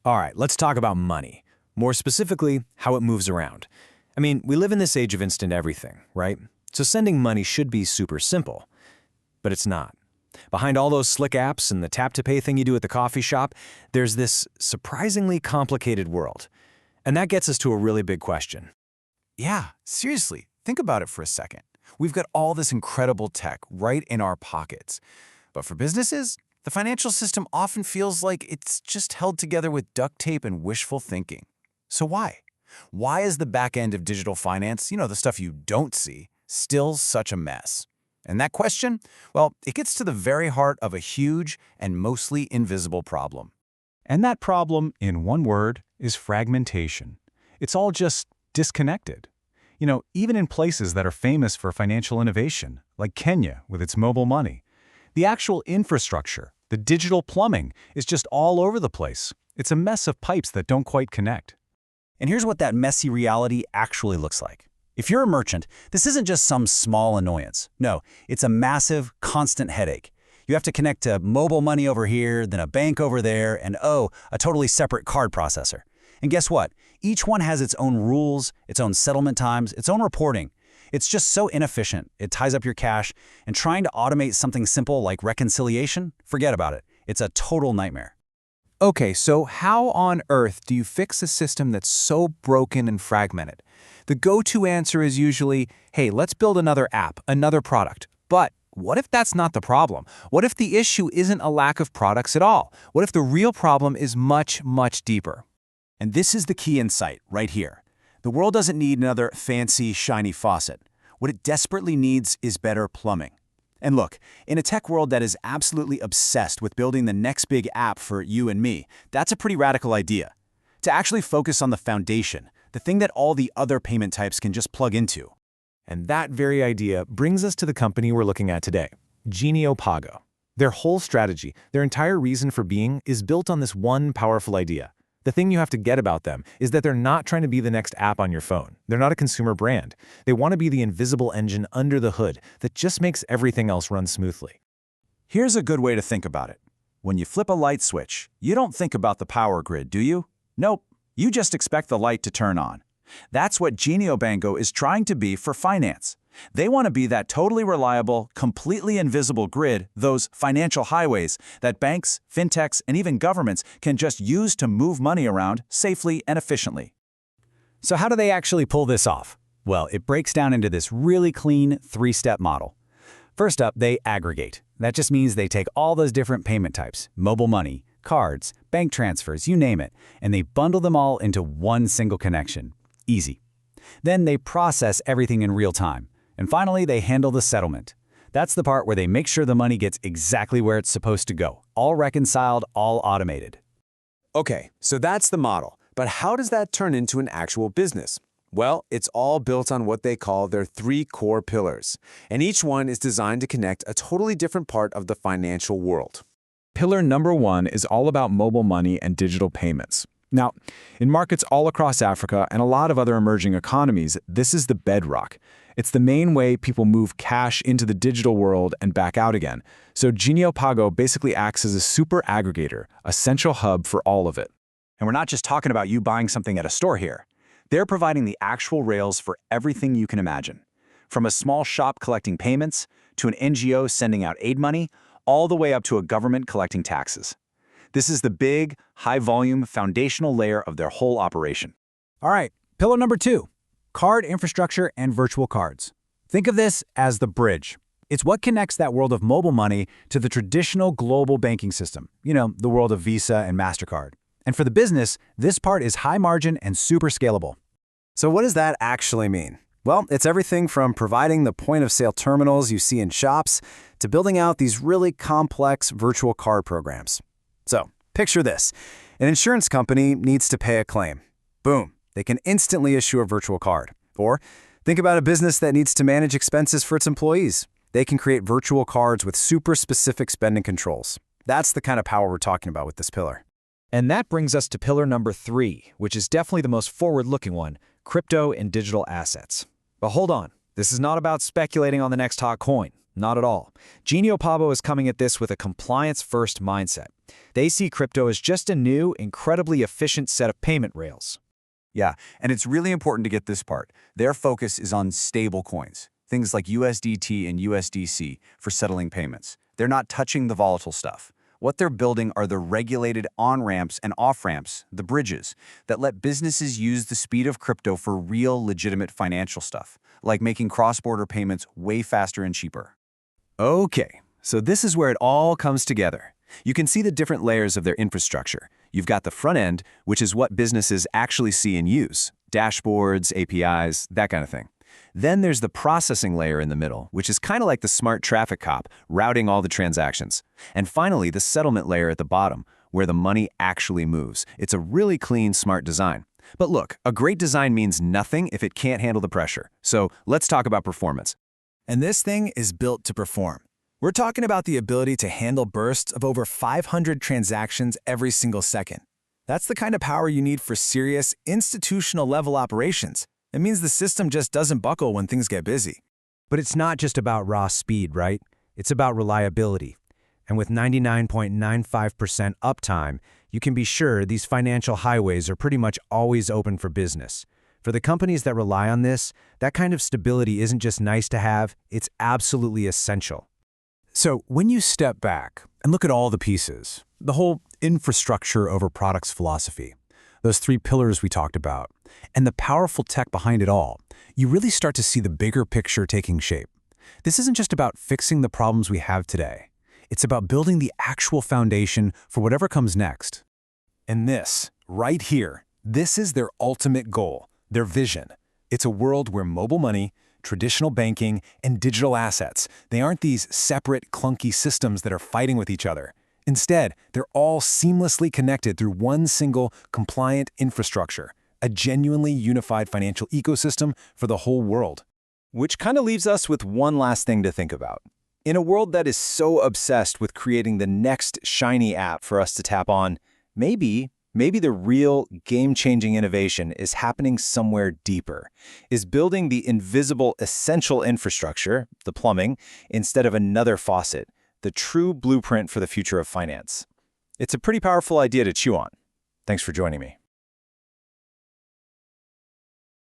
All right, let's talk about money. More specifically, how it moves around. I mean, we live in this age of instant everything, right? So sending money should be super simple. But it's not. Behind all those slick apps and the tap-to-pay thing you do at the coffee shop, there's this surprisingly complicated world. And that gets us to a really big question. Yeah, seriously, think about it for a second. We've got all this incredible tech right in our pockets. But for businesses, the financial system often feels like it's just held together with duct tape and wishful thinking. So why? Why is the back end of digital finance, the stuff you don't see, still such a mess? And that question, well, it gets to the very heart of a huge and mostly invisible problem. And that problem, in one word, is fragmentation. It's all just disconnected. Even in places that are famous for financial innovation, like Kenya with its mobile money, the actual infrastructure, the digital plumbing, is just all over the place. It's a mess of pipes that don't quite connect. And here's what that messy reality actually looks like. If you're a merchant, this isn't just some small annoyance. No, it's a massive, constant headache. You have to connect to mobile money over here, then a bank over there, and a totally separate card processor. And guess what? Each one has its own rules, its own settlement times, its own reporting. It's just so inefficient. It ties up your cash, and trying to automate something simple like reconciliation, forget about it. It's a total nightmare. Okay, so how on earth do you fix a system that's so broken and fragmented? The go-to answer is usually, hey, let's build another app, another product. But what if that's not the problem? What if the issue isn't a lack of products at all? What if the real problem is much, much deeper? And this is the key insight right here. The world doesn't need another fancy, shiny faucet. What it desperately needs is better plumbing. And look, in a tech world that is absolutely obsessed with building the next big app for you and me, that's a pretty radical idea. To actually focus on the foundation, the thing that all the other payment types can just plug into. And that very idea brings us to the company we're looking at today, Genio Pago. Their whole strategy, their entire reason for being, is built on this one powerful idea. The thing you have to get about them is that they're not trying to be the next app on your phone. They're not a consumer brand. They want to be the invisible engine under the hood that just makes everything else run smoothly. Here's a good way to think about it. When you flip a light switch, you don't think about the power grid, do you? Nope. You just expect the light to turn on. That's what Genio Bango is trying to be for finance. They want to be that totally reliable, completely invisible grid, those financial highways that banks, fintechs, and even governments can just use to move money around safely and efficiently. So how do they actually pull this off? Well, it breaks down into this really clean three-step model. First up, they aggregate. That just means they take all those different payment types, mobile money, cards, bank transfers, you name it, and they bundle them all into one single connection. Easy. Then they process everything in real time. And finally, they handle the settlement. That's the part where they make sure the money gets exactly where it's supposed to go, all reconciled, all automated. Okay, so that's the model. But how does that turn into an actual business? Well, it's all built on what they call their 3 core pillars. And each one is designed to connect a totally different part of the financial world. Pillar number 1 is all about mobile money and digital payments. Now, in markets all across Africa and a lot of other emerging economies, this is the bedrock. It's the main way people move cash into the digital world and back out again. So Genio Pago basically acts as a super aggregator, a central hub for all of it. And we're not just talking about you buying something at a store here. They're providing the actual rails for everything you can imagine. From a small shop collecting payments, to an NGO sending out aid money, all the way up to a government collecting taxes. This is the big, high-volume, foundational layer of their whole operation. All right, pillar number 2, card infrastructure and virtual cards. Think of this as the bridge. It's what connects that world of mobile money to the traditional global banking system, the world of Visa and MasterCard. And for the business, this part is high margin and super scalable. So what does that actually mean? Well, it's everything from providing the point-of-sale terminals you see in shops to building out these really complex virtual card programs. So, picture this. An insurance company needs to pay a claim. Boom, they can instantly issue a virtual card. Or think about a business that needs to manage expenses for its employees. They can create virtual cards with super specific spending controls. That's the kind of power we're talking about with this pillar. And that brings us to pillar number 3, which is definitely the most forward-looking one, crypto and digital assets. But hold on, this is not about speculating on the next hot coin. Not at all. Genio Pago is coming at this with a compliance-first mindset. They see crypto as just a new, incredibly efficient set of payment rails. Yeah, and it's really important to get this part. Their focus is on stable coins, things like USDT and USDC for settling payments. They're not touching the volatile stuff. What they're building are the regulated on-ramps and off-ramps, the bridges, that let businesses use the speed of crypto for real, legitimate financial stuff, like making cross-border payments way faster and cheaper. Okay, so this is where it all comes together. You can see the different layers of their infrastructure. You've got the front end, which is what businesses actually see and use, dashboards, APIs, that kind of thing. Then there's the processing layer in the middle, which is kind of like the smart traffic cop, routing all the transactions. And finally, the settlement layer at the bottom, where the money actually moves. It's a really clean, smart design. But look, a great design means nothing if it can't handle the pressure. So let's talk about performance. And this thing is built to perform. We're talking about the ability to handle bursts of over 500 transactions every single second. That's the kind of power you need for serious, institutional-level operations. It means the system just doesn't buckle when things get busy. But it's not just about raw speed, right? It's about reliability. And with 99.95% uptime, you can be sure these financial highways are pretty much always open for business. For the companies that rely on this, that kind of stability isn't just nice to have, it's absolutely essential. So when you step back and look at all the pieces, the whole infrastructure over products philosophy, those three pillars we talked about, and the powerful tech behind it all, you really start to see the bigger picture taking shape. This isn't just about fixing the problems we have today. It's about building the actual foundation for whatever comes next. And this, right here, this is their ultimate goal, their vision. It's a world where mobile money, traditional banking, and digital assets, they aren't these separate, clunky systems that are fighting with each other. Instead, they're all seamlessly connected through one single, compliant infrastructure, a genuinely unified financial ecosystem for the whole world. Which kind of leaves us with one last thing to think about. In a world that is so obsessed with creating the next shiny app for us to tap on, maybe the real game-changing innovation is happening somewhere deeper, is building the invisible essential infrastructure, the plumbing, instead of another faucet, the true blueprint for the future of finance. It's a pretty powerful idea to chew on. Thanks for joining me.